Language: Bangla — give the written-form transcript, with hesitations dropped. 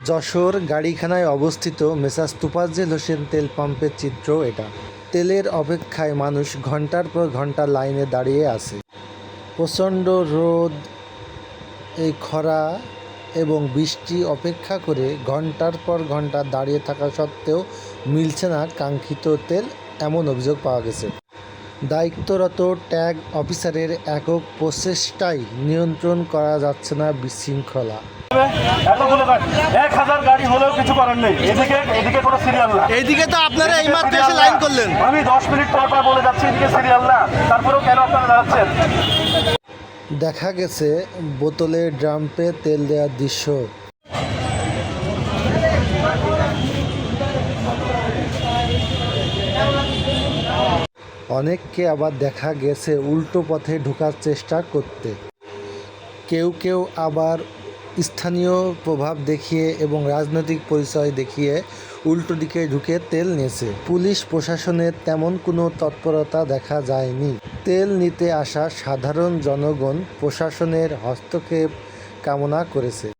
যশোর গাড়িখানায় অবস্থিত মেসার্স তোফাজ্জেল হোসেন তেল পাম্পের চিত্র এটা। তেলের অপেক্ষায় মানুষ ঘন্টার পর ঘন্টা লাইনে দাঁড়িয়ে আছে। প্রচণ্ড রোদ, এই খরা এবং বৃষ্টি অপেক্ষা করে ঘন্টার পর ঘন্টা দাঁড়িয়ে থাকা সত্ত্বেও মিলছে না কাঙ্ক্ষিত তেল, এমন অভিযোগ পাওয়া গেছে। দায়িত্বরত ট্যাগ অফিসারের একক প্রচেষ্টায় নিয়ন্ত্রণ করা যাচ্ছে না বিশৃঙ্খলা। এতগুলো গাড়ি, 1000 গাড়ি হলেও কিছু করার নেই। এদিকে কোনো সিরিয়াল না। এইদিকে তো আপনারা এইমাত্র এসে লাইন করলেন। আমি 10 মিনিট পর বলে যাচ্ছি এদিকে সিরিয়াল না, তারপরেও কেন আপনারা দাঁড়াচ্ছেন? দেখা গেছে বোতলের ড্রামে তেল দেওয়ার দৃশ্য। অনেককে আবার দেখা গেছে উল্টো পথে ঢোকার চেষ্টা করতে। কেউ কেউ আবার স্থানীয় প্রভাব দেখিয়ে এবং রাজনৈতিক পরিচয় দেখিয়ে উল্টো দিকে ঢুকে তেল নিয়েছে। পুলিশ প্রশাসনের তেমন কোনো তৎপরতা দেখা যায়নি। তেল নিতে আসা সাধারণ জনগণ প্রশাসনের হস্তক্ষেপ কামনা করেছে।